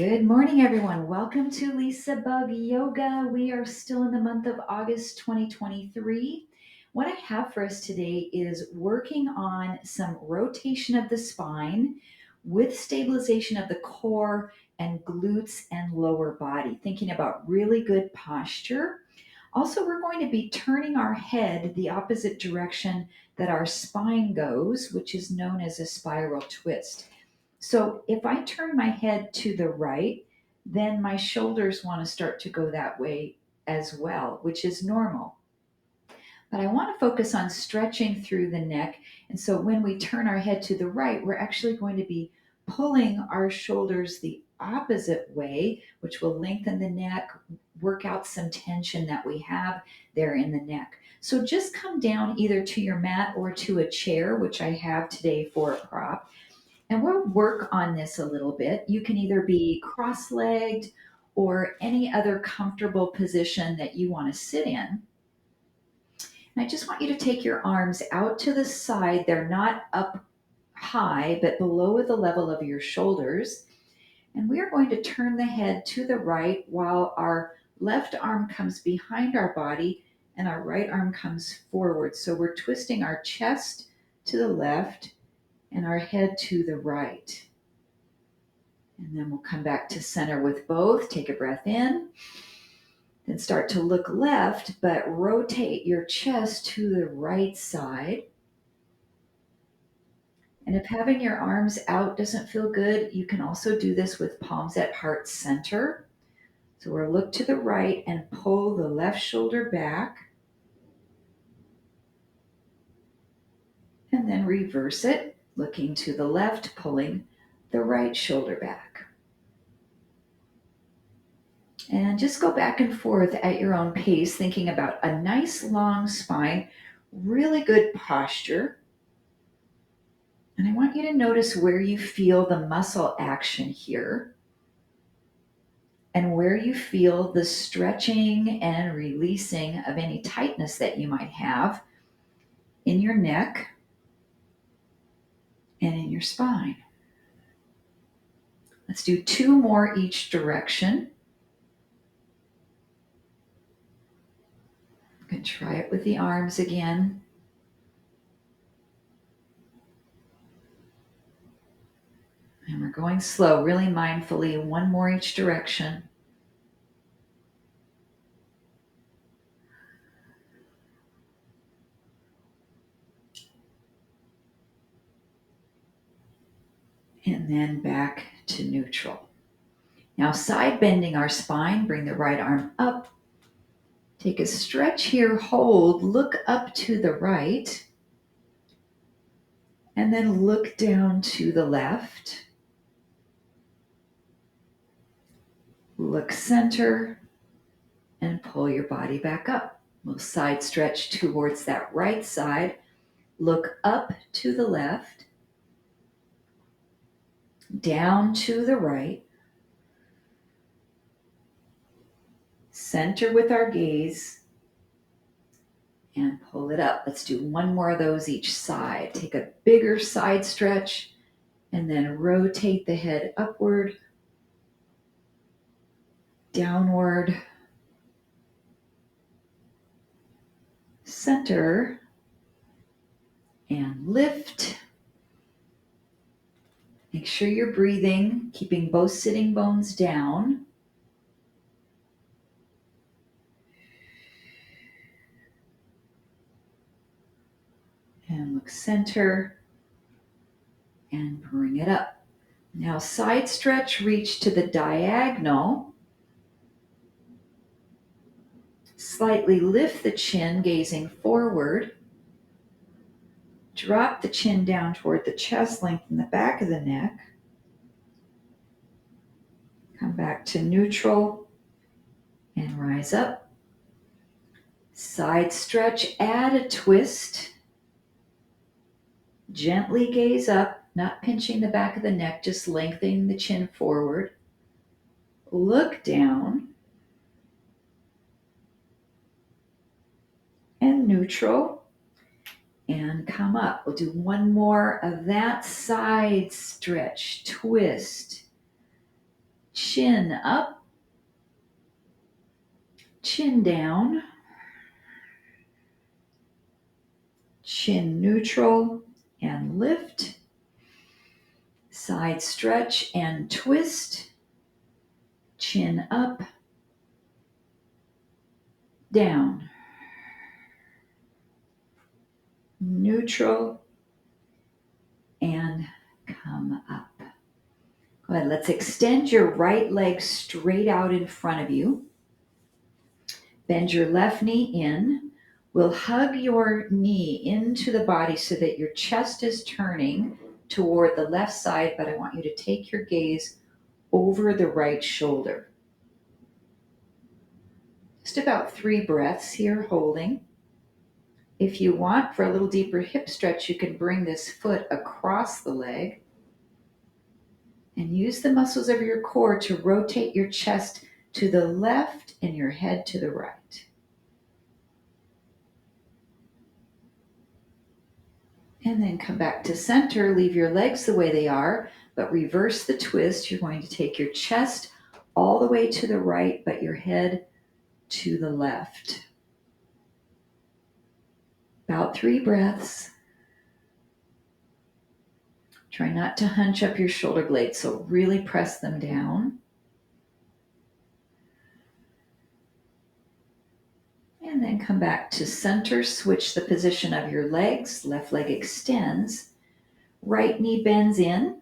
Good morning, everyone. Welcome to LisaBug Yoga. We are still in the month of August 2023. What I have for us today is working on some rotation of the spine with stabilization of the core and glutes and lower body, thinking about really good posture. Also, we're going to be turning our head the opposite direction that our spine goes, which is known as a spiral twist. So if I turn my head to the right, then my shoulders want to start to go that way as well, which is normal. But I want to focus on stretching through the neck. And so when we turn our head to the right, we're actually going to be pulling our shoulders the opposite way, which will lengthen the neck, work out some tension that we have there in the neck. So just come down either to your mat or to a chair, which I have today for a prop. And we'll work on this a little bit. You can either be cross-legged or any other comfortable position that you want to sit in. And I just want you to take your arms out to the side. They're not up high, but below the level of your shoulders. And we are going to turn the head to the right while our left arm comes behind our body and our right arm comes forward. So we're twisting our chest to the left and our head to the right. And then we'll come back to center with both. Take a breath in. Then start to look left, but rotate your chest to the right side. And if having your arms out doesn't feel good, you can also do this with palms at heart center. So we'll look to the right and pull the left shoulder back. And then reverse it, looking to the left, pulling the right shoulder back. And just go back and forth at your own pace, thinking about a nice long spine, really good posture. And I want you to notice where you feel the muscle action here and where you feel the stretching and releasing of any tightness that you might have in your neck and in your spine. Let's do 2 more each direction. You can try it with the arms again. And we're going slow, really mindfully, 1 more each direction. And then back to neutral. Now side bending our spine, bring the right arm up. Take a stretch here, hold, look up to the right. And then look down to the left. Look center and pull your body back up. We'll side stretch towards that right side. Look up to the left. Down to the right. Center with our gaze and pull it up. Let's do 1 more of those each side. Take a bigger side stretch and then rotate the head upward, downward, center, and lift. Make sure you're breathing, keeping both sitting bones down. And look center and bring it up. Now side stretch, reach to the diagonal. Slightly lift the chin, gazing forward. Drop the chin down toward the chest, lengthen the back of the neck. Come back to neutral and rise up. Side stretch, add a twist. Gently gaze up, not pinching the back of the neck, just lengthening the chin forward. Look down. And neutral. And come up. We'll do 1 more of that side stretch, twist. Chin up, chin down, chin neutral and lift, side stretch and twist, chin up, down, neutral, and come up. Go ahead, let's extend your right leg straight out in front of you. Bend your left knee in. We'll hug your knee into the body so that your chest is turning toward the left side, but I want you to take your gaze over the right shoulder. Just about 3 breaths here, holding. If you want, for a little deeper hip stretch, you can bring this foot across the leg and use the muscles of your core to rotate your chest to the left and your head to the right. And then come back to center. Leave your legs the way they are, but reverse the twist. You're going to take your chest all the way to the right, but your head to the left. About 3 breaths. Try not to hunch up your shoulder blades, so really press them down. And then come back to center. Switch the position of your legs. Left leg extends. Right knee bends in.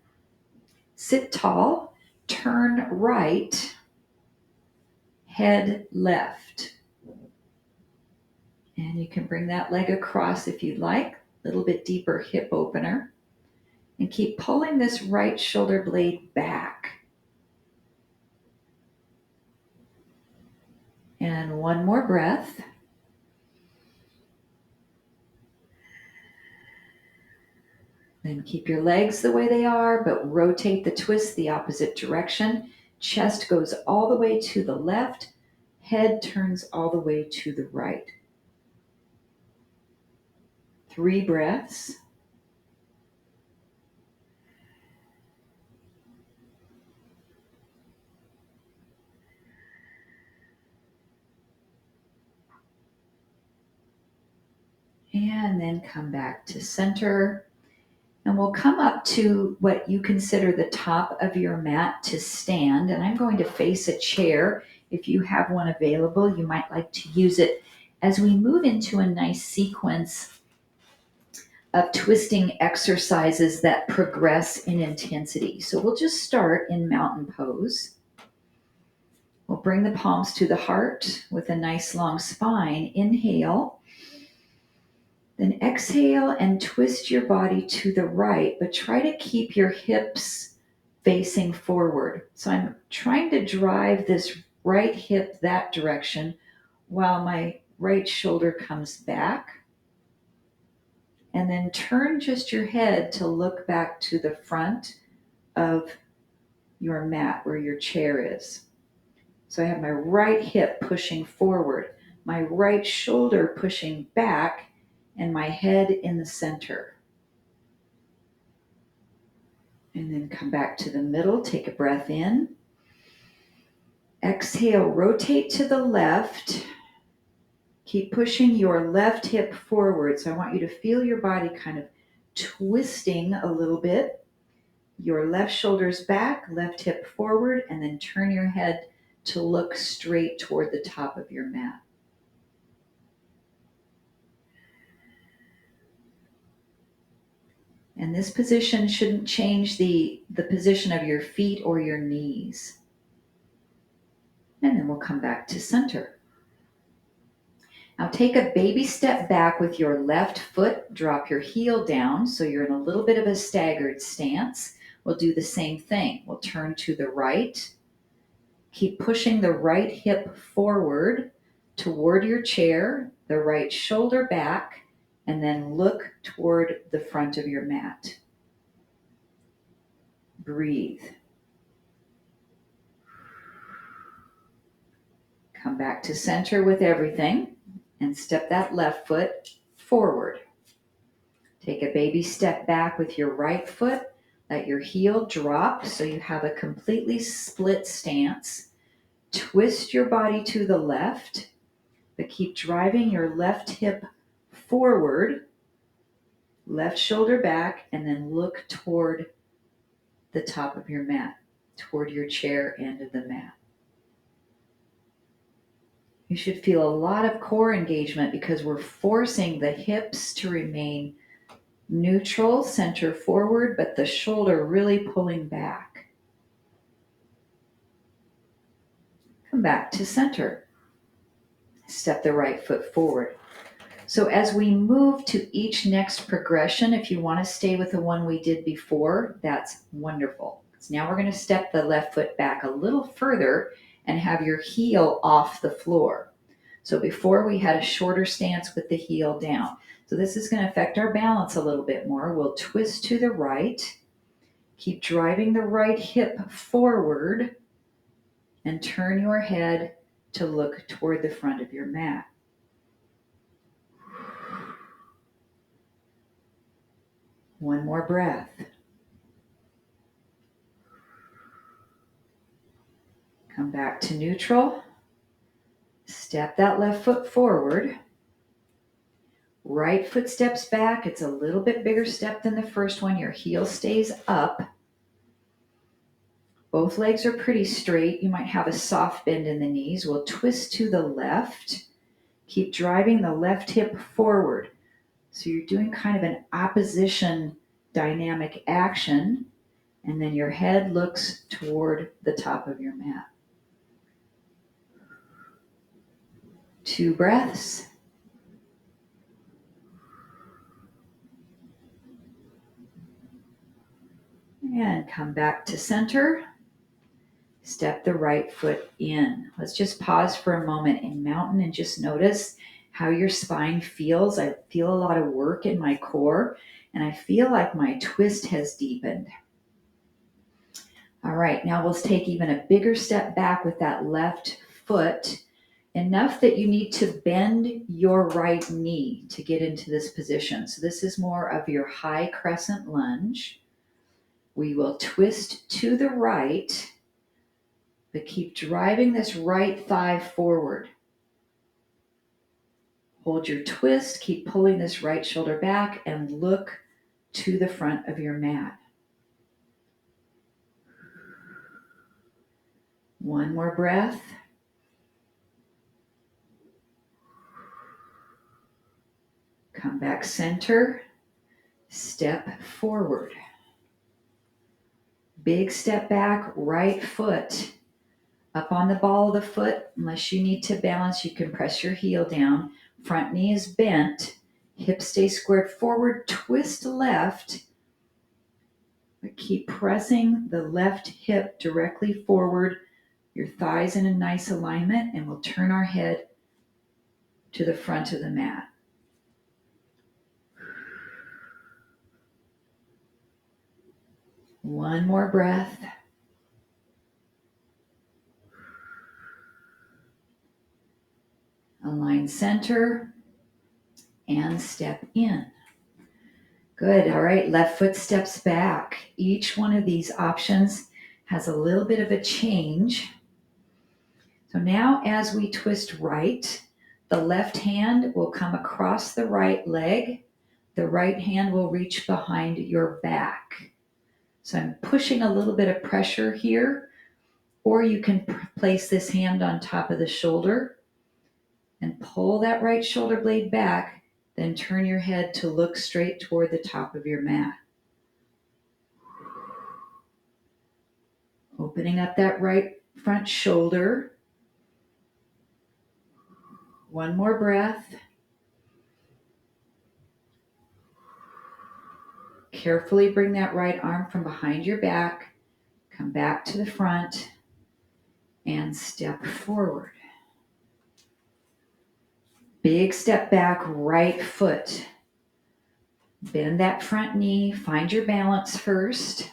Sit tall. Turn right. Head left. And you can bring that leg across if you'd like. A little bit deeper hip opener. And keep pulling this right shoulder blade back. And one more breath. Then keep your legs the way they are, but rotate the twist the opposite direction. Chest goes all the way to the left. Head turns all the way to the right. 3 breaths. And then come back to center. And we'll come up to what you consider the top of your mat to stand. And I'm going to face a chair. If you have one available, you might like to use it as we move into a nice sequence of twisting exercises that progress in intensity. So we'll just start in mountain pose. We'll bring the palms to the heart with a nice long spine. Inhale. Then exhale and twist your body to the right, but try to keep your hips facing forward. So I'm trying to drive this right hip that direction while my right shoulder comes back. And then turn just your head to look back to the front of your mat where your chair is. So I have my right hip pushing forward, my right shoulder pushing back, and my head in the center. And then come back to the middle, take a breath in. Exhale, rotate to the left. Keep pushing your left hip forward. So I want you to feel your body kind of twisting a little bit. Your left shoulder's back, left hip forward, and then turn your head to look straight toward the top of your mat. And this position shouldn't change the position of your feet or your knees. And then we'll come back to center. Now take a baby step back with your left foot. Drop your heel down so you're in a little bit of a staggered stance. We'll do the same thing. We'll turn to the right. Keep pushing the right hip forward toward your chair, the right shoulder back, and then look toward the front of your mat. Breathe. Come back to center with everything and step that left foot forward. Take a baby step back with your right foot. Let your heel drop so you have a completely split stance. Twist your body to the left, but keep driving your left hip forward, left shoulder back, and then look toward the top of your mat, toward your chair end of the mat. You should feel a lot of core engagement because we're forcing the hips to remain neutral, center forward, but the shoulder really pulling back. Come back to center. Step the right foot forward. So as we move to each next progression, if you want to stay with the one we did before, that's wonderful. So now we're going to step the left foot back a little further and have your heel off the floor. So before we had a shorter stance with the heel down. So this is going to affect our balance a little bit more. We'll twist to the right, keep driving the right hip forward, and turn your head to look toward the front of your mat. One more breath. Come back to neutral. Step that left foot forward. Right foot steps back. It's a little bit bigger step than the first one. Your heel stays up. Both legs are pretty straight. You might have a soft bend in the knees. We'll twist to the left. Keep driving the left hip forward. So you're doing kind of an opposition dynamic action. And then your head looks toward the top of your mat. 2 breaths. And come back to center. Step the right foot in. Let's just pause for a moment in mountain and just notice how your spine feels. I feel a lot of work in my core, and I feel like my twist has deepened. All right, now we'll take even a bigger step back with that left foot, enough that you need to bend your right knee to get into this position. So this is more of your high crescent lunge. We will twist to the right, but keep driving this right thigh forward. Hold your twist, keep pulling this right shoulder back, and look to the front of your mat. One more breath. Come back center. Step forward. Big step back, right foot up on the ball of the foot. Unless you need to balance, you can press your heel down. Front knee is bent. Hips stay squared forward. Twist left. But keep pressing the left hip directly forward. Your thighs in a nice alignment, and we'll turn our head to the front of the mat. One more breath. Align center and step in. Good. All right. Left foot steps back. Each one of these options has a little bit of a change. So now as we twist right, the left hand will come across the right leg. The right hand will reach behind your back. So I'm pushing a little bit of pressure here, or you can place this hand on top of the shoulder and pull that right shoulder blade back, then turn your head to look straight toward the top of your mat. Opening up that right front shoulder. One more breath. Carefully bring that right arm from behind your back, come back to the front, and step forward. Big step back, right foot. Bend that front knee, find your balance first.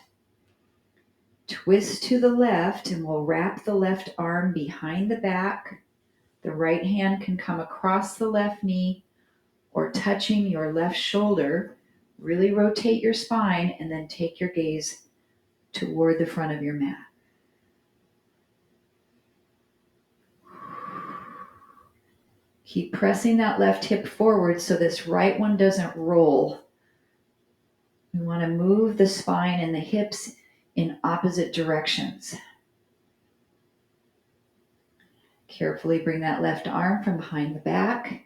Twist to the left, and we'll wrap the left arm behind the back. The right hand can come across the left knee or touching your left shoulder. Really rotate your spine, and then take your gaze toward the front of your mat. Keep pressing that left hip forward so this right one doesn't roll. We want to move the spine and the hips in opposite directions. Carefully bring that left arm from behind the back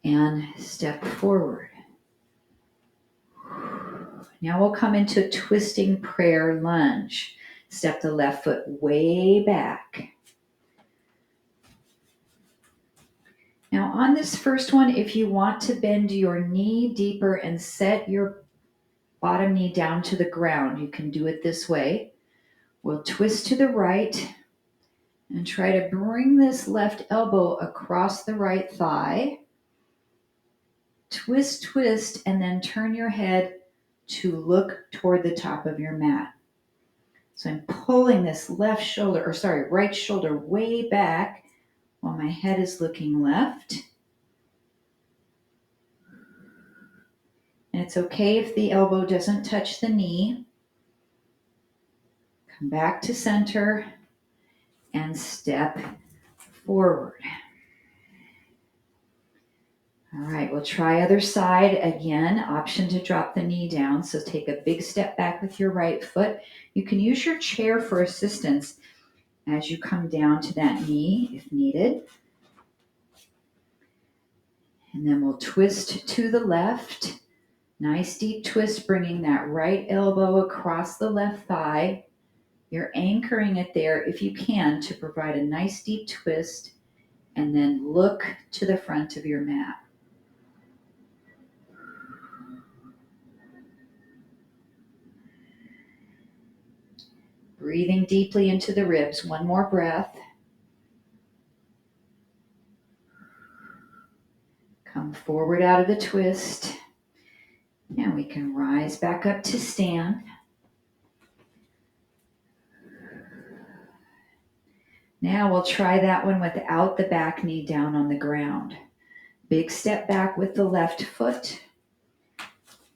and step forward. Now we'll come into twisting prayer lunge. Step the left foot way back. Now on this first one, if you want to bend your knee deeper and set your bottom knee down to the ground, you can do it this way. We'll twist to the right and try to bring this left elbow across the right thigh. Twist, twist, and then turn your head to look toward the top of your mat. So I'm pulling this right shoulder way back while my head is looking left. And it's okay if the elbow doesn't touch the knee. Come back to center and step forward. All right, we'll try other side again. Option to drop the knee down. So take a big step back with your right foot. You can use your chair for assistance as you come down to that knee if needed. And then we'll twist to the left. Nice deep twist, bringing that right elbow across the left thigh. You're anchoring it there if you can to provide a nice deep twist, and then look to the front of your mat. Breathing deeply into the ribs. One more breath. Come forward out of the twist. And we can rise back up to stand. Now we'll try that one without the back knee down on the ground. Big step back with the left foot.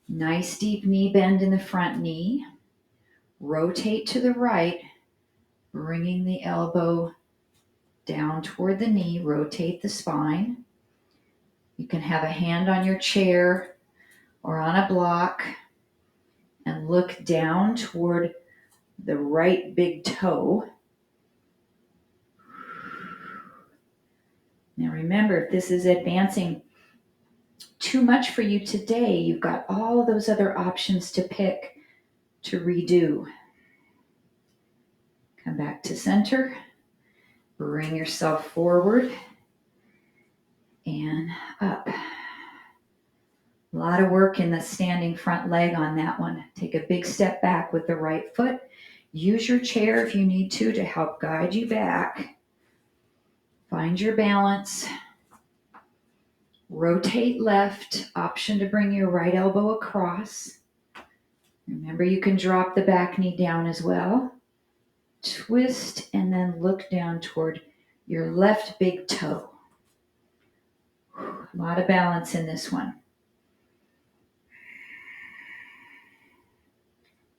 Nice deep knee bend in the front knee. Rotate to the right, bringing the elbow down toward the knee. Rotate the spine. You can have a hand on your chair or on a block and look down toward the right big toe. Now remember, if this is advancing too much for you today, you've got all of those other options to pick to redo. Come back to center. Bring yourself forward and up. A lot of work in the standing front leg on that one. Take a big step back with the right foot. Use your chair if you need to help guide you back. Find your balance. Rotate left. Option to bring your right elbow across. Remember, you can drop the back knee down as well. Twist and then look down toward your left big toe. A lot of balance in this one.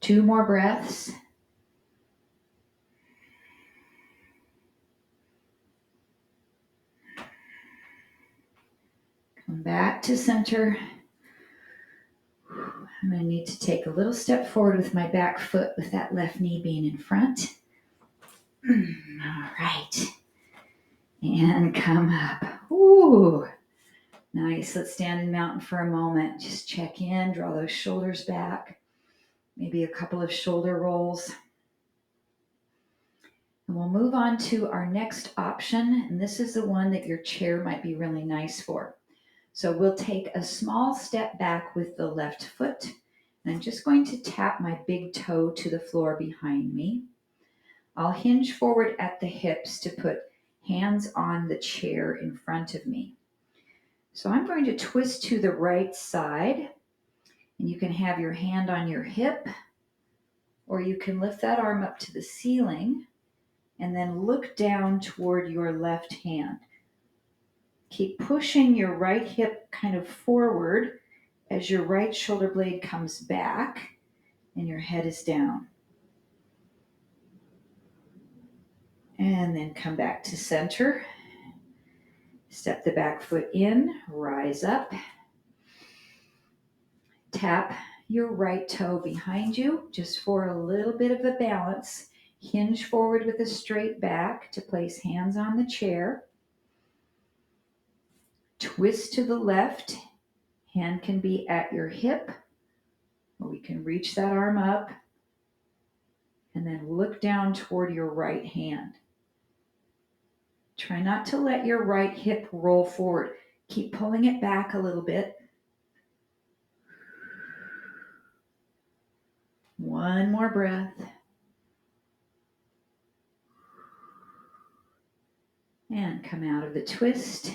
2 more breaths. Come back to center. I'm going to need to take a little step forward with my back foot with that left knee being in front. All right. And come up. Ooh, nice. Let's stand in mountain for a moment. Just check in, draw those shoulders back. Maybe a couple of shoulder rolls. And we'll move on to our next option. And this is the one that your chair might be really nice for. So we'll take a small step back with the left foot. And I'm just going to tap my big toe to the floor behind me. I'll hinge forward at the hips to put hands on the chair in front of me. So I'm going to twist to the right side. And you can have your hand on your hip, or you can lift that arm up to the ceiling and then look down toward your left hand. Keep pushing your right hip kind of forward as your right shoulder blade comes back, and your head is down. And then come back to center. Step the back foot in, rise up. Tap your right toe behind you just for a little bit of a balance. Hinge forward with a straight back to place hands on the chair. Twist to the left. Hand can be at your hip, or we can reach that arm up. And then look down toward your right hand. Try not to let your right hip roll forward. Keep pulling it back a little bit. One more breath. And come out of the twist.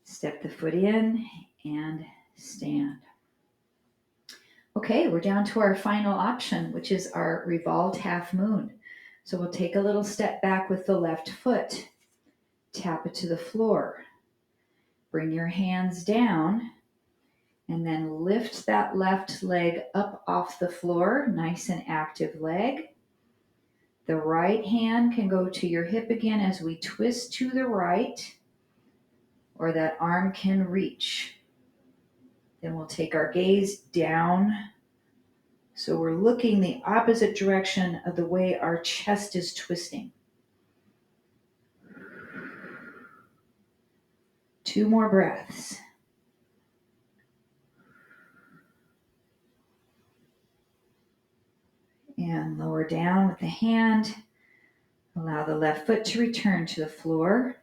Step the foot in and stand. Okay, we're down to our final option, which is our revolved half moon. So we'll take a little step back with the left foot. Tap it to the floor. Bring your hands down and then lift that left leg up off the floor. Nice and active leg. The right hand can go to your hip again as we twist to the right, or that arm can reach. Then we'll take our gaze down. So we're looking the opposite direction of the way our chest is twisting. 2 more breaths. And lower down with the hand. Allow the left foot to return to the floor.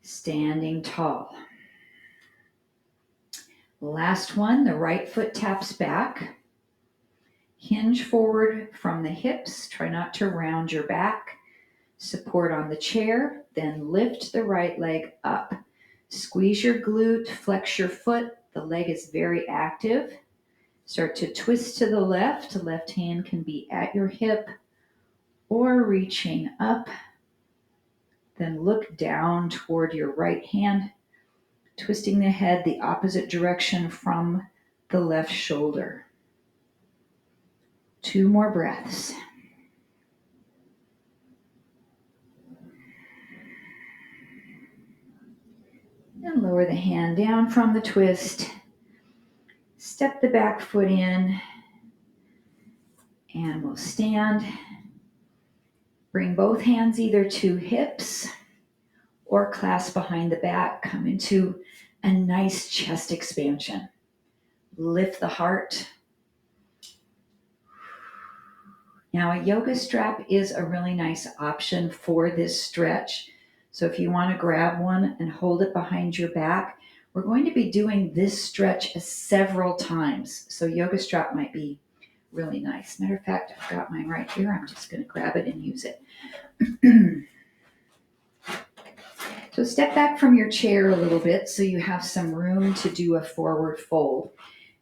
Standing tall. Last one, the right foot taps back. Hinge forward from the hips. Try not to round your back. Support on the chair. Then lift the right leg up. Squeeze your glute, flex your foot. The leg is very active. Start to twist to the left. The left hand can be at your hip or reaching up. Then look down toward your right hand, twisting the head the opposite direction from the left shoulder. 2 more breaths. And lower the hand down from the twist. Step the back foot in. And we'll stand. Bring both hands either to hips or clasp behind the back. Come into a nice chest expansion. Lift the heart. Now, a yoga strap is a really nice option for this stretch. So if you want to grab one and hold it behind your back, we're going to be doing this stretch several times. So yoga strap might be really nice. Matter of fact, I've got mine right here. I'm just going to grab it and use it. So step back from your chair a little bit so you have some room to do a forward fold.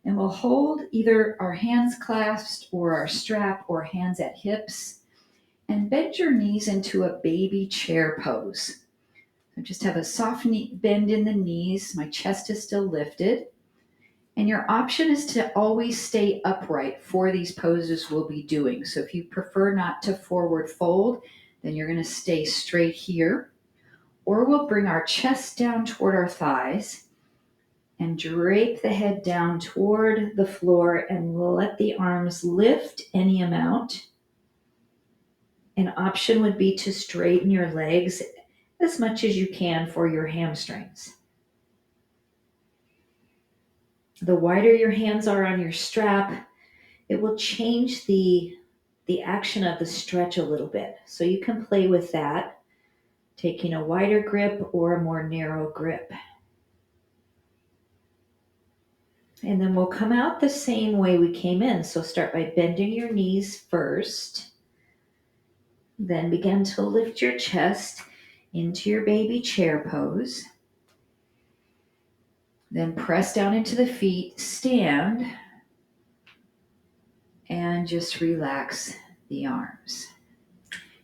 And we'll hold either our hands clasped or our strap or hands at hips. And bend your knees into a baby chair pose. So just have a soft bend in the knees. My chest is still lifted. And your option is to always stay upright for these poses we'll be doing. So if you prefer not to forward fold, then you're going to stay straight here. Or we'll bring our chest down toward our thighs and drape the head down toward the floor and let the arms lift any amount. An option would be to straighten your legs as much as you can for your hamstrings. The wider your hands are on your strap, it will change the action of the stretch a little bit. So you can play with that, taking a wider grip or a more narrow grip. And then we'll come out the same way we came in. So start by bending your knees first. Then begin to lift your chest into your baby chair pose. Then press down into the feet, stand, and just relax the arms.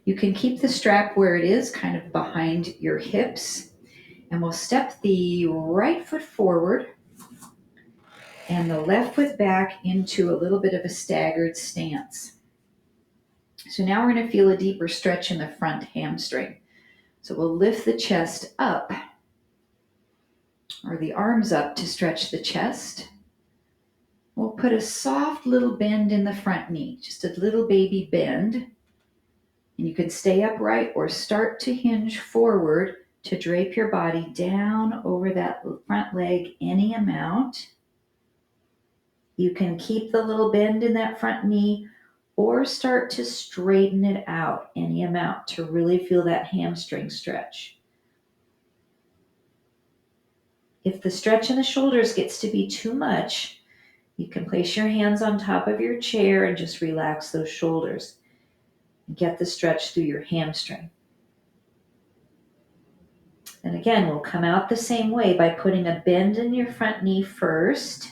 You can keep the strap where it is, kind of behind your hips. And we'll step the right foot forward and the left foot back into a little bit of a staggered stance. So now we're going to feel a deeper stretch in the front hamstring. So we'll lift the chest up, or the arms up to stretch the chest. We'll put a soft little bend in the front knee, just a little baby bend. And you can stay upright or start to hinge forward to drape your body down over that front leg any amount. You can keep the little bend in that front knee or start to straighten it out any amount to really feel that hamstring stretch. If the stretch in the shoulders gets to be too much, you can place your hands on top of your chair and just relax those shoulders. Get the stretch through your hamstring. And again, we'll come out the same way by putting a bend in your front knee first,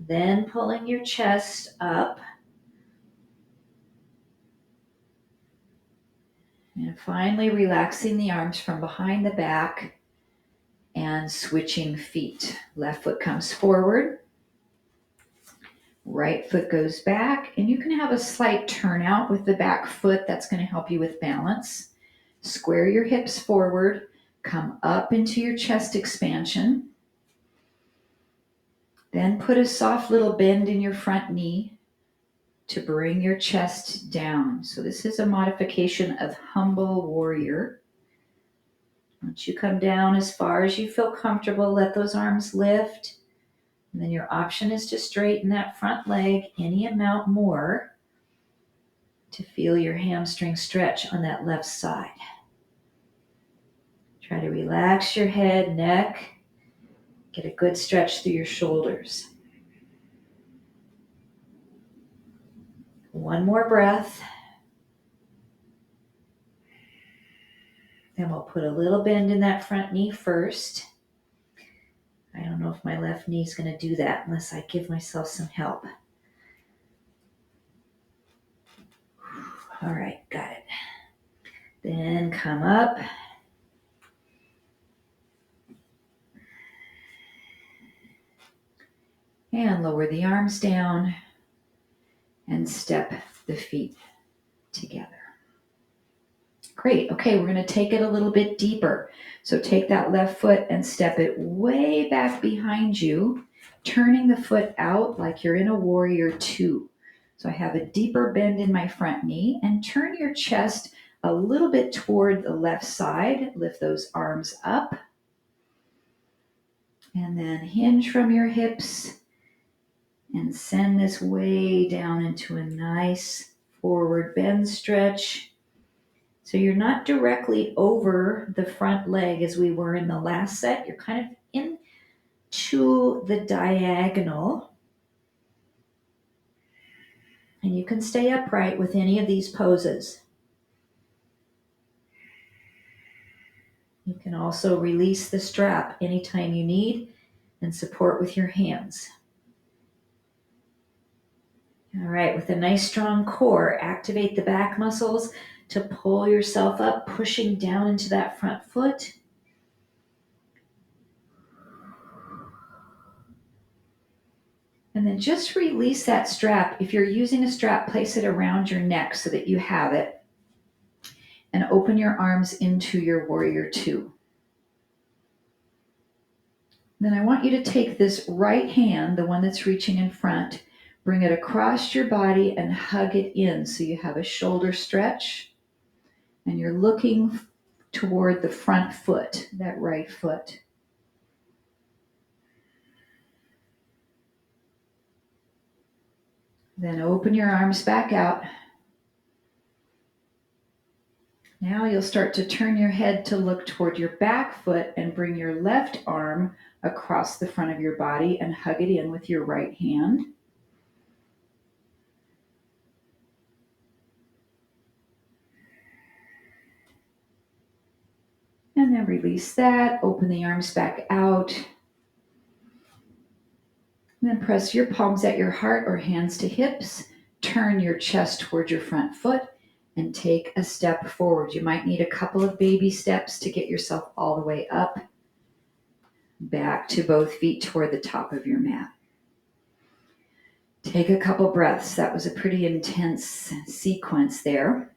then pulling your chest up, and finally relaxing the arms from behind the back and switching feet. Left foot comes forward, right foot goes back, and you can have a slight turnout with the back foot. That's going to help you with balance. Square your hips forward, come up into your chest expansion. Then put a soft little bend in your front knee to bring your chest down. So this is a modification of humble warrior. Once you come down as far as you feel comfortable, let those arms lift. And then your option is to straighten that front leg any amount more to feel your hamstring stretch on that left side. Try to relax your head, neck, get a good stretch through your shoulders. One more breath. Then we'll put a little bend in that front knee first. I don't know if my left knee is going to do that unless I give myself some help. All right, got it. Then come up. And lower the arms down and step the feet together. Great. Okay, we're going to take it a little bit deeper. So take that left foot and step it way back behind you, turning the foot out like you're in a warrior two. So I have a deeper bend in my front knee, and turn your chest a little bit toward the left side. Lift those arms up. And then hinge from your hips and send this way down into a nice forward bend stretch. So you're not directly over the front leg as we were in the last set. You're kind of into the diagonal. And you can stay upright with any of these poses. You can also release the strap anytime you need and support with your hands. All right, with a nice strong core, activate the back muscles to pull yourself up, pushing down into that front foot. And then just release that strap. If you're using a strap, place it around your neck so that you have it. And open your arms into your warrior two. Then I want you to take this right hand, the one that's reaching in front, bring it across your body and hug it in so you have a shoulder stretch. And you're looking toward the front foot, that right foot. Then open your arms back out. Now you'll start to turn your head to look toward your back foot and bring your left arm across the front of your body and hug it in with your right hand. And then release that, open the arms back out. And then press your palms at your heart or hands to hips. Turn your chest toward your front foot and take a step forward. You might need a couple of baby steps to get yourself all the way up. Back to both feet toward the top of your mat. Take a couple breaths. That was a pretty intense sequence there.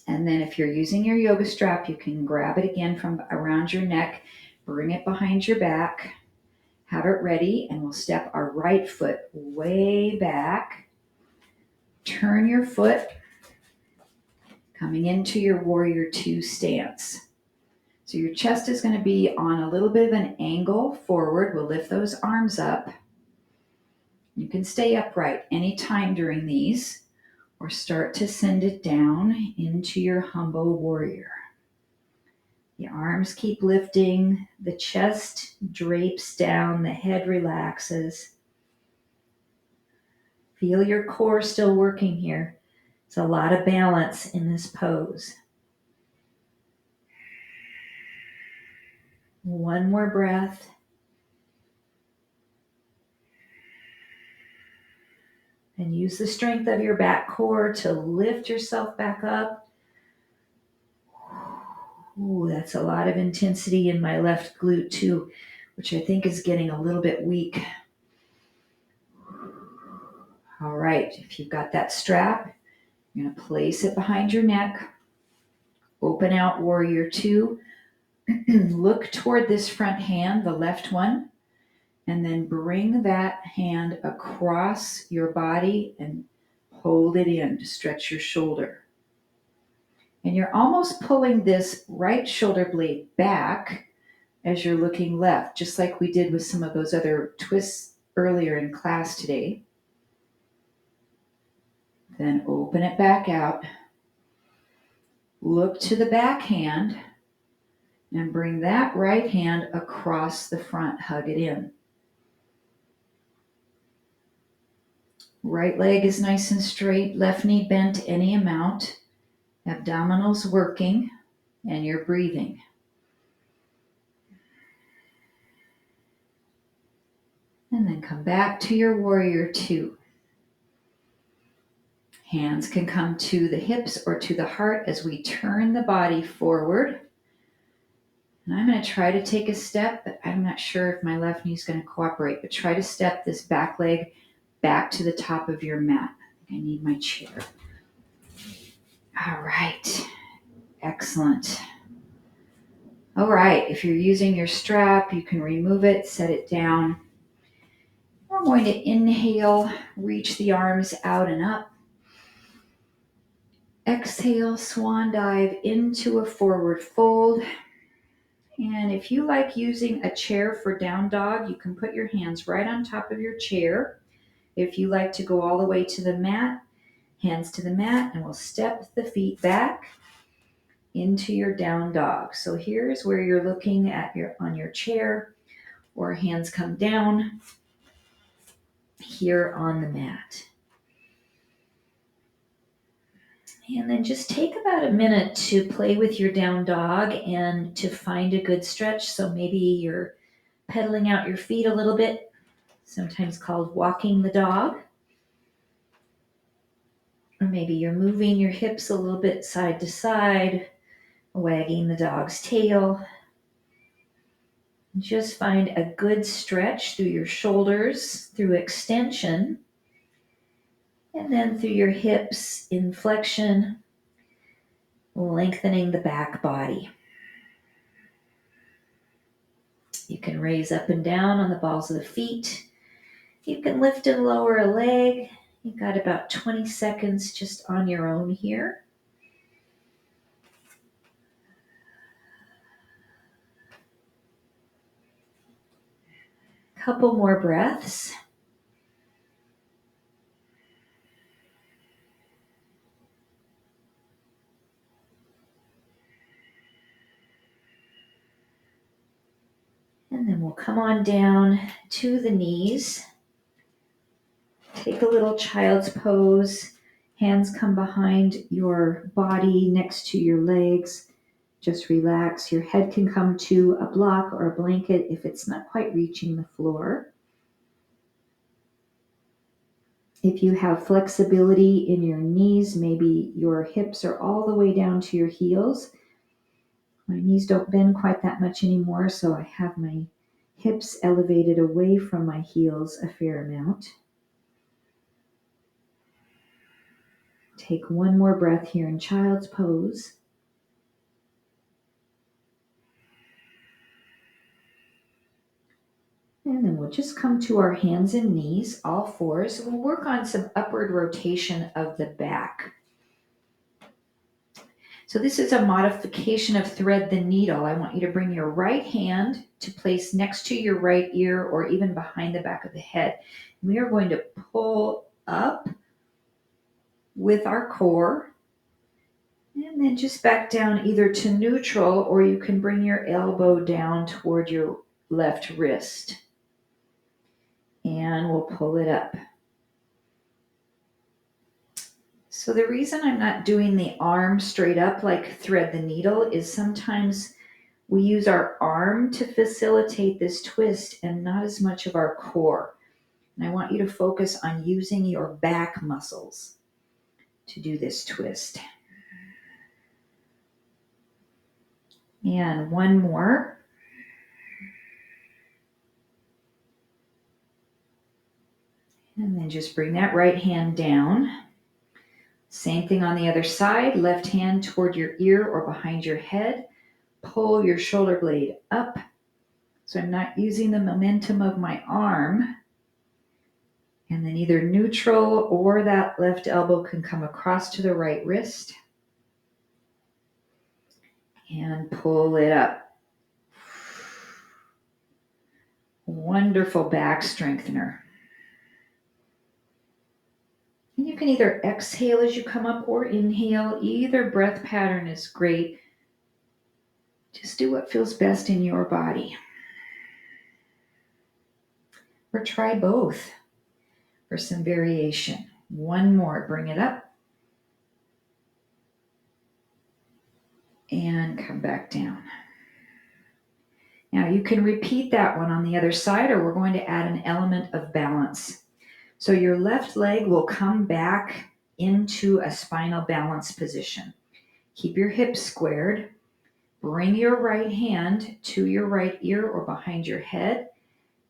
And then if you're using your yoga strap, you can grab it again from around your neck, bring it behind your back, have it ready, and we'll step our right foot way back. Turn your foot, coming into your warrior two stance. So your chest is going to be on a little bit of an angle forward. We'll lift those arms up. You can stay upright anytime during these, or start to send it down into your humble warrior. The arms keep lifting, the chest drapes down, the head relaxes. Feel your core still working here. It's a lot of balance in this pose. One more breath. And use the strength of your back core to lift yourself back up. Ooh, that's a lot of intensity in my left glute too, which I think is getting a little bit weak. All right, if you've got that strap, you're going to place it behind your neck. Open out warrior two. Look toward this front hand, the left one, and then bring that hand across your body and hold it in to stretch your shoulder. And you're almost pulling this right shoulder blade back as you're looking left, just like we did with some of those other twists earlier in class today. Then open it back out. Look to the back hand and bring that right hand across the front. Hug it in. Right leg is nice and straight, left knee bent any amount. Abdominals working, and you're breathing. And then come back to your warrior two. Hands can come to the hips or to the heart as we turn the body forward. And I'm going to try to take a step, but I'm not sure if my left knee is going to cooperate, but try to step this back leg back to the top of your mat. I think I need my chair. All right. Excellent. All right. If you're using your strap, you can remove it, set it down. We're going to inhale, reach the arms out and up. Exhale, swan dive into a forward fold. And if you like using a chair for down dog, you can put your hands right on top of your chair. If you like to go all the way to the mat, hands to the mat, and we'll step the feet back into your down dog. So here's where you're looking at on your chair, or hands come down here on the mat. And then just take about a minute to play with your down dog and to find a good stretch. So maybe you're pedaling out your feet a little bit, sometimes called walking the dog. Or maybe you're moving your hips a little bit side to side, wagging the dog's tail. Just find a good stretch through your shoulders, through extension, and then through your hips in flexion, lengthening the back body. You can raise up and down on the balls of the feet. You can lift and lower a leg. You've got about 20 seconds just on your own here. Couple more breaths. And then we'll come on down to the knees. Take a little child's pose. Hands come behind your body next to your legs. Just relax. Your head can come to a block or a blanket if it's not quite reaching the floor. If you have flexibility in your knees, maybe your hips are all the way down to your heels. My knees don't bend quite that much anymore, so I have my hips elevated away from my heels a fair amount. Take one more breath here in child's pose. And then we'll just come to our hands and knees, all fours. We'll work on some upward rotation of the back. So this is a modification of thread the needle. I want you to bring your right hand to place next to your right ear or even behind the back of the head. We are going to pull up with our core and then just back down either to neutral, or you can bring your elbow down toward your left wrist. And we'll pull it up. So the reason I'm not doing the arm straight up like thread the needle is sometimes we use our arm to facilitate this twist and not as much of our core. And I want you to focus on using your back muscles to do this twist. And one more. And then just bring that right hand down. Same thing on the other side. Left hand toward your ear or behind your head. Pull your shoulder blade up. So I'm not using the momentum of my arm. And then either neutral or that left elbow can come across to the right wrist. And pull it up. Wonderful back strengthener. And you can either exhale as you come up or inhale. Either breath pattern is great. Just do what feels best in your body. Or try both for some variation. One more, bring it up. And come back down. Now you can repeat that one on the other side, or we're going to add an element of balance. So your left leg will come back into a spinal balance position. Keep your hips squared. Bring your right hand to your right ear or behind your head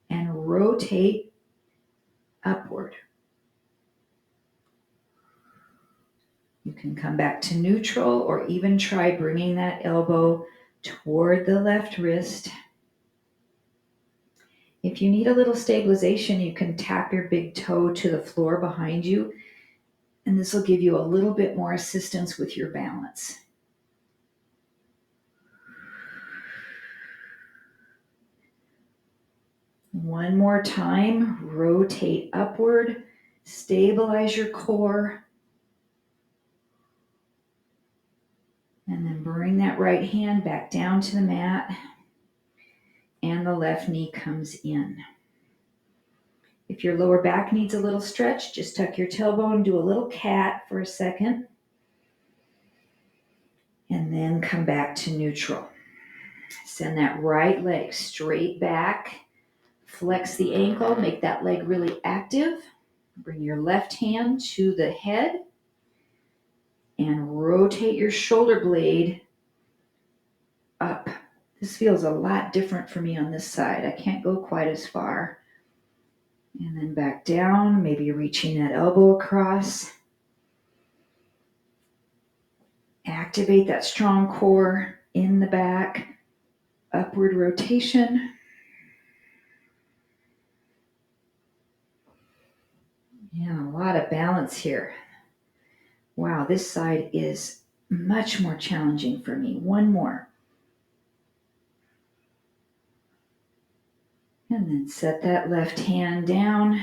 and rotate upward. You can come back to neutral or even try bringing that elbow toward the left wrist. If you need a little stabilization, you can tap your big toe to the floor behind you, and this will give you a little bit more assistance with your balance. One more time, rotate upward, stabilize your core, and then bring that right hand back down to the mat, and the left knee comes in. If your lower back needs a little stretch, just tuck your tailbone, do a little cat for a second, and then come back to neutral. Send that right leg straight back. Flex the ankle, make that leg really active. Bring your left hand to the head and rotate your shoulder blade up. This feels a lot different for me on this side. I can't go quite as far. And then back down, maybe reaching that elbow across. Activate that strong core in the back. Upward rotation. Yeah, a lot of balance here. Wow, this side is much more challenging for me. One more. And then set that left hand down.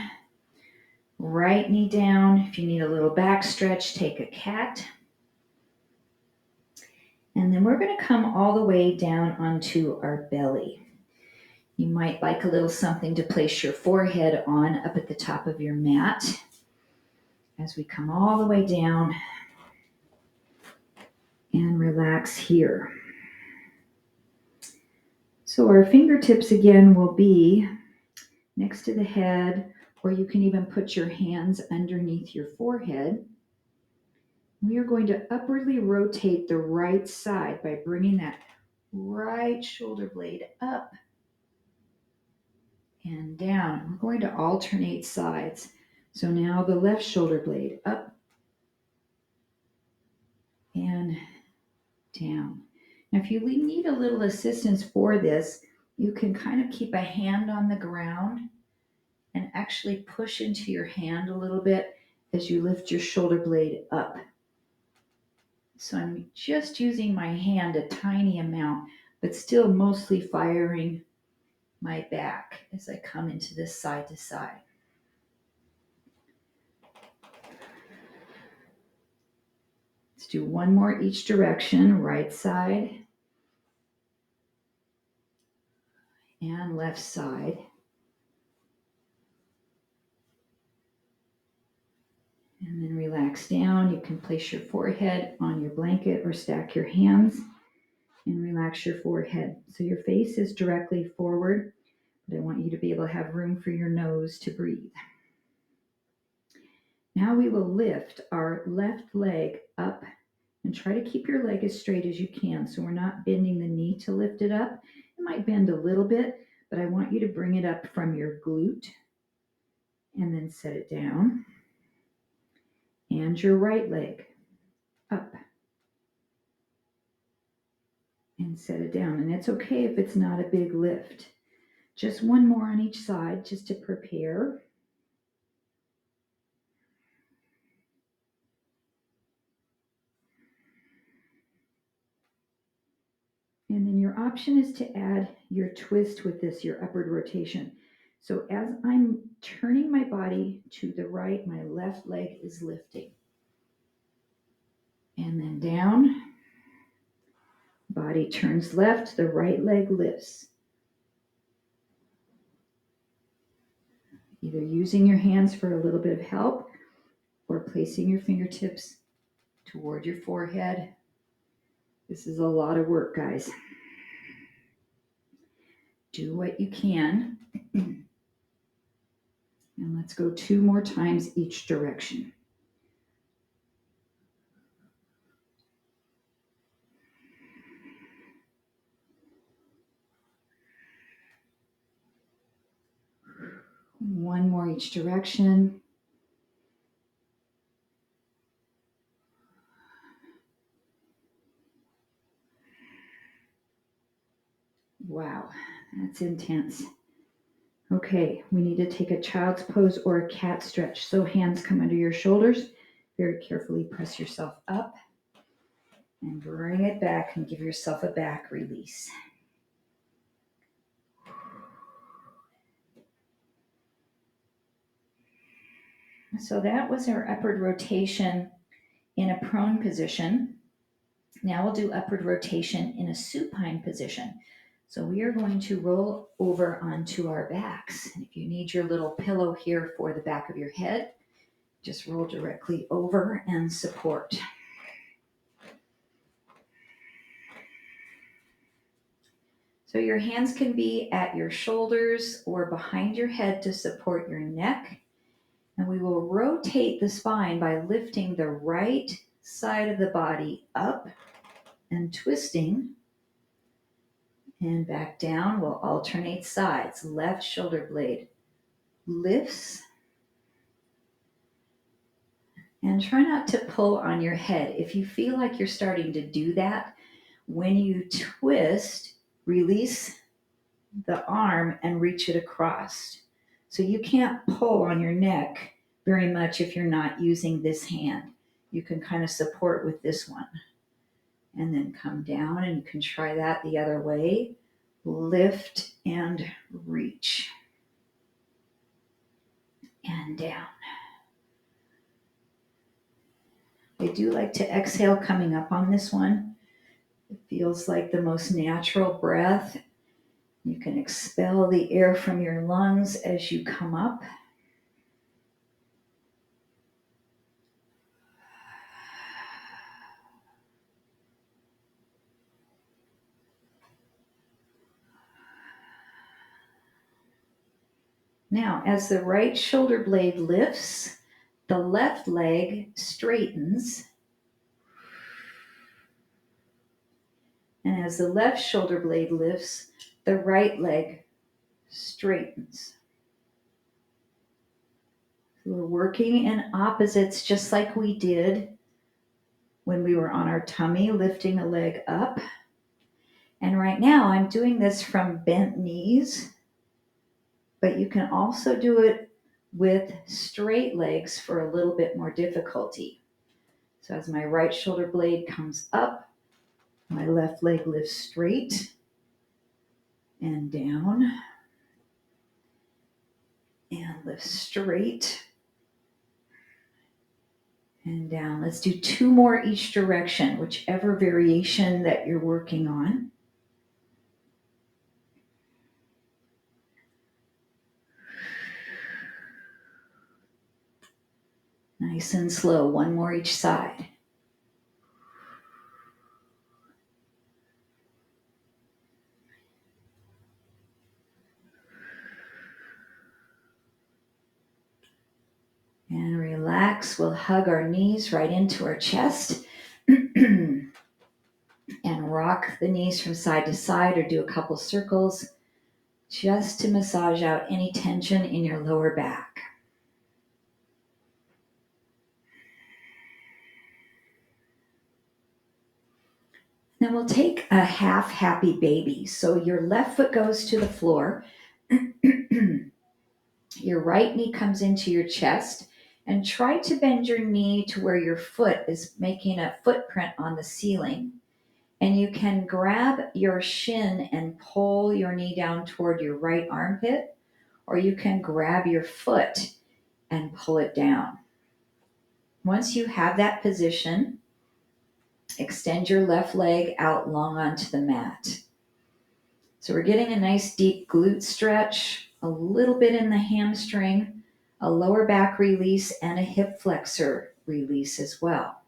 Right knee down. If you need a little back stretch, take a cat. And then we're going to come all the way down onto our belly. You might like a little something to place your forehead on up at the top of your mat as we come all the way down and relax here. So our fingertips again will be next to the head, or you can even put your hands underneath your forehead. We are going to upwardly rotate the right side by bringing that right shoulder blade up and down. We're going to alternate sides. So now the left shoulder blade up down. Now, if you need a little assistance for this, you can kind of keep a hand on the ground and actually push into your hand a little bit as you lift your shoulder blade up. So I'm just using my hand a tiny amount, but still mostly firing my back as I come into this side to side. Let's do one more each direction, right side and left side. And then relax down. You can place your forehead on your blanket or stack your hands and relax your forehead. So your face is directly forward, but I want you to be able to have room for your nose to breathe. Now we will lift our left leg up and try to keep your leg as straight as you can. So we're not bending the knee to lift it up. It might bend a little bit, but I want you to bring it up from your glute and then set it down. And your right leg up and set it down. And it's okay if it's not a big lift. Just one more on each side just to prepare. And then your option is to add your twist with this, your upward rotation. So as I'm turning my body to the right, my left leg is lifting. And then down, body turns left, the right leg lifts. Either using your hands for a little bit of help or placing your fingertips toward your forehead. This is a lot of work, guys. Do what you can. And let's go 2 more times each direction. One more each direction. Wow, that's intense. Okay, we need to take a child's pose or a cat stretch. So hands come under your shoulders. Very carefully press yourself up and bring it back and give yourself a back release. So that was our upward rotation in a prone position. Now we'll do upward rotation in a supine position. So we are going to roll over onto our backs. And if you need your little pillow here for the back of your head, just roll directly over and support. So your hands can be at your shoulders or behind your head to support your neck. And we will rotate the spine by lifting the right side of the body up and twisting. And back down. We'll alternate sides. Left shoulder blade lifts. And try not to pull on your head. If you feel like you're starting to do that, when you twist, release the arm and reach it across. So you can't pull on your neck very much if you're not using this hand. You can kind of support with this one. And then come down, and you can try that the other way. Lift and reach. And down. I do like to exhale coming up on this one. It feels like the most natural breath. You can expel the air from your lungs as you come up. Now, as the right shoulder blade lifts, the left leg straightens. And as the left shoulder blade lifts, the right leg straightens. We're working in opposites just like we did when we were on our tummy, lifting a leg up. And right now I'm doing this from bent knees, but you can also do it with straight legs for a little bit more difficulty. So as my right shoulder blade comes up, my left leg lifts straight and down and lifts straight and down. Let's do 2 more each direction, whichever variation that you're working on. Nice and slow, 1 more each side. And relax, we'll hug our knees right into our chest and rock the knees from side to side or do a couple circles just to massage out any tension in your lower back. Then we'll take a half happy baby. So your left foot goes to the floor, your right knee comes into your chest, and try to bend your knee to where your foot is making a footprint on the ceiling. And you can grab your shin and pull your knee down toward your right armpit, or you can grab your foot and pull it down. Once you have that position, extend your left leg out long onto the mat. So we're getting a nice deep glute stretch, a little bit in the hamstring, a lower back release, and a hip flexor release as well.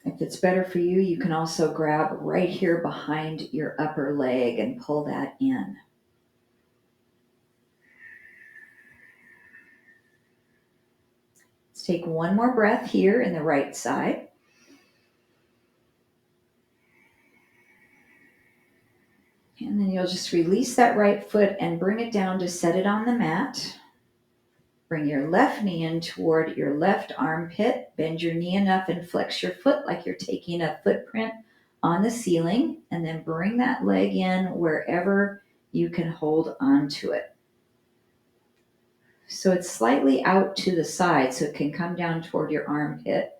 If it's better for you, you can also grab right here behind your upper leg and pull that in. Let's take 1 more breath here in the right side. And then you'll just release that right foot and bring it down to set it on the mat. Bring your left knee in toward your left armpit. Bend your knee enough and flex your foot like you're taking a footprint on the ceiling. And then bring that leg in wherever you can hold onto it. So it's slightly out to the side so it can come down toward your armpit.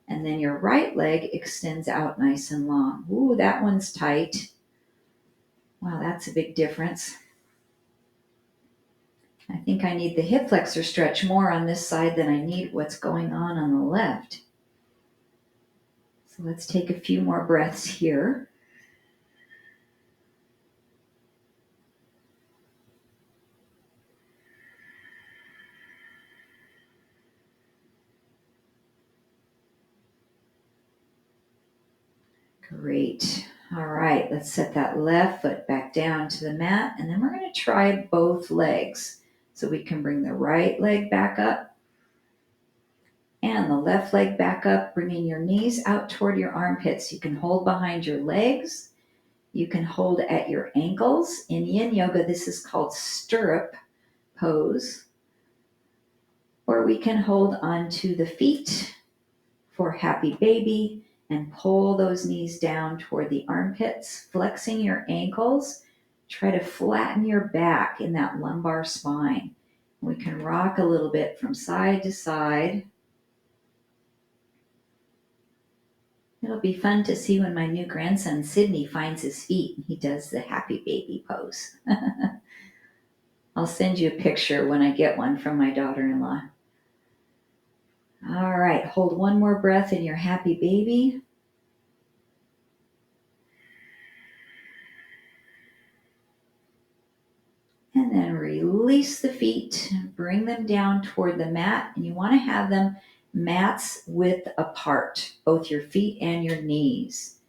And then your right leg extends out nice and long. Ooh, that one's tight. Wow, that's a big difference. I think I need the hip flexor stretch more on this side than I need what's going on the left. So let's take a few more breaths here. Great. All right, let's set that left foot back down to the mat, and then we're going to try both legs. So we can bring the right leg back up and the left leg back up, bringing your knees out toward your armpits. You can hold behind your legs. You can hold at your ankles. In yin yoga, this is called stirrup pose. Or we can hold onto the feet for happy baby and pull those knees down toward the armpits, flexing your ankles. Try to flatten your back in that lumbar spine. We can rock a little bit from side to side. It'll be fun to see when my new grandson Sydney finds his feet and he does the happy baby pose. I'll send you a picture when I get one from my daughter-in-law. All right, hold 1 more breath in your happy baby. And then release the feet, bring them down toward the mat, and you want to have them mats width apart, both your feet and your knees.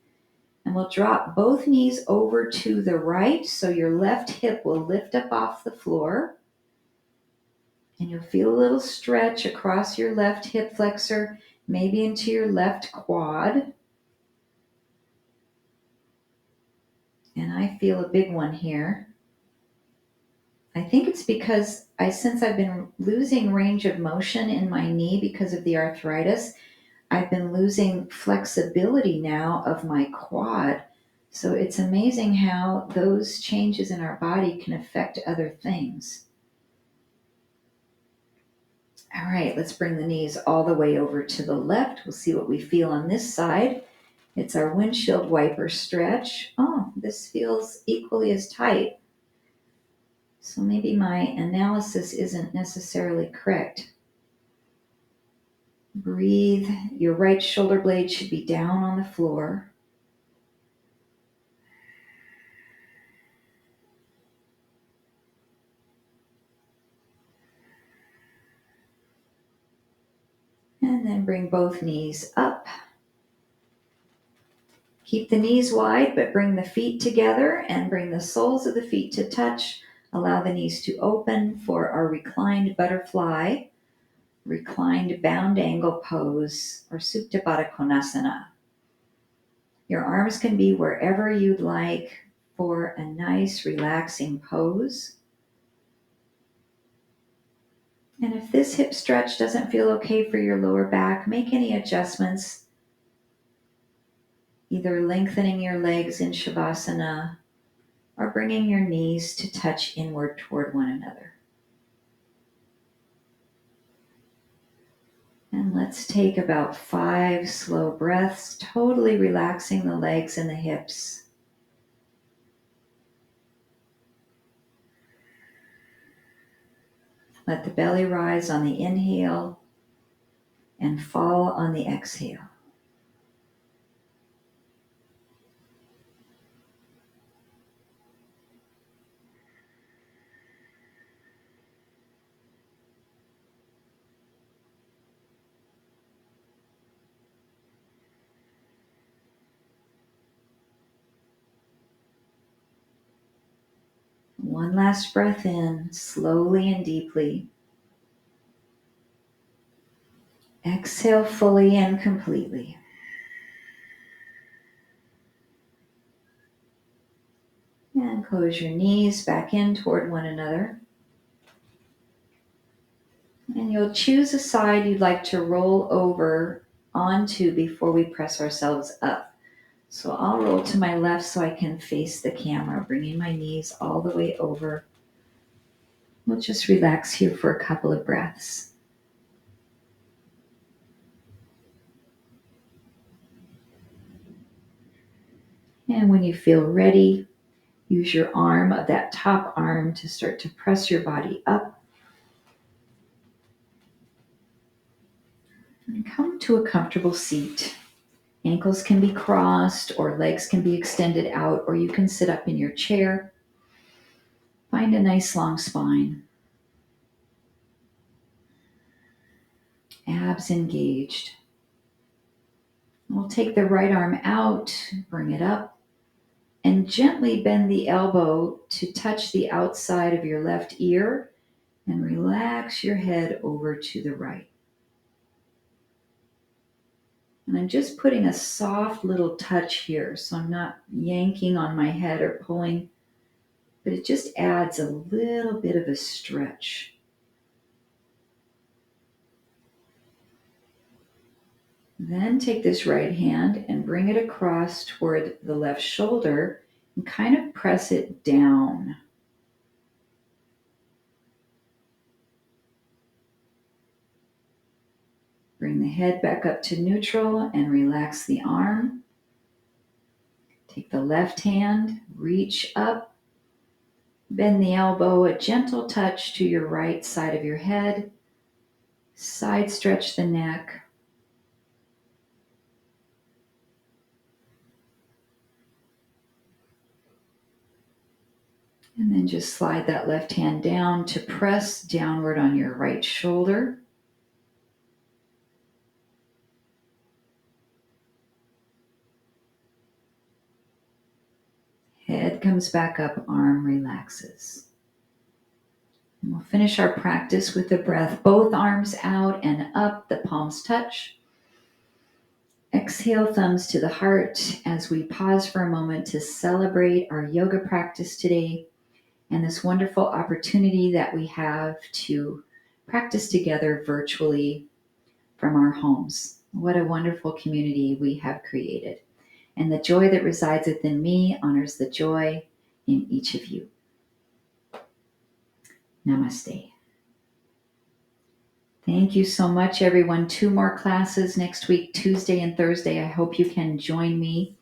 And we'll drop both knees over to the right, so your left hip will lift up off the floor. And you'll feel a little stretch across your left hip flexor, maybe into your left quad. And I feel a big one here. I think it's because since I've been losing range of motion in my knee because of the arthritis, I've been losing flexibility now of my quad. So it's amazing how those changes in our body can affect other things. All right, let's bring the knees all the way over to the left. We'll see what we feel on this side. It's our windshield wiper stretch. Oh, this feels equally as tight. So maybe my analysis isn't necessarily correct. Breathe. Your right shoulder blade should be down on the floor. And then bring both knees up. Keep the knees wide, but bring the feet together and bring the soles of the feet to touch. Allow the knees to open for our reclined butterfly, reclined bound angle pose, or Supta Baddha Konasana. Your arms can be wherever you'd like for a nice relaxing pose. And if this hip stretch doesn't feel okay for your lower back, make any adjustments, either lengthening your legs in Shavasana or bringing your knees to touch inward toward one another. And let's take about 5 slow breaths, totally relaxing the legs and the hips. Let the belly rise on the inhale and fall on the exhale. One last breath in, slowly and deeply. Exhale fully and completely. And close your knees back in toward one another. And you'll choose a side you'd like to roll over onto before we press ourselves up. So I'll roll to my left so I can face the camera, bringing my knees all the way over. We'll just relax here for a couple of breaths. And when you feel ready, use your arm, that top arm, to start to press your body up. And come to a comfortable seat. Ankles can be crossed or legs can be extended out, or you can sit up in your chair. Find a nice long spine. Abs engaged. We'll take the right arm out, bring it up, and gently bend the elbow to touch the outside of your left ear and relax your head over to the right. And I'm just putting a soft little touch here, so I'm not yanking on my head or pulling, but it just adds a little bit of a stretch. Then take this right hand and bring it across toward the left shoulder and kind of press it down. Bring the head back up to neutral and relax the arm. Take the left hand, reach up, bend the elbow, a gentle touch to your right side of your head, side stretch the neck. And then just slide that left hand down to press downward on your right shoulder. Head comes back up, arm relaxes. And we'll finish our practice with the breath. Both arms out and up, the palms touch. Exhale, thumbs to the heart as we pause for a moment to celebrate our yoga practice today and this wonderful opportunity that we have to practice together virtually from our homes. What a wonderful community we have created. And the joy that resides within me honors the joy in each of you. Namaste. Thank you so much, everyone. 2 more classes next week, Tuesday and Thursday. I hope you can join me.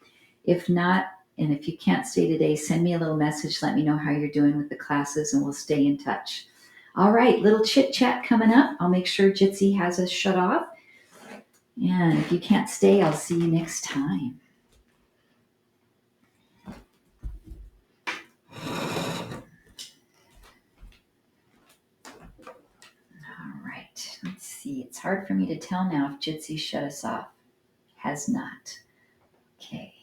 If not, and if you can't stay today, send me a little message. Let me know how you're doing with the classes, and we'll stay in touch. All right, little chit chat coming up. I'll make sure Jitsi has us shut off. And if you can't stay, I'll see you next time. All right, let's see. It's hard for me to tell now if Jitsi shut us off. Has not. Okay.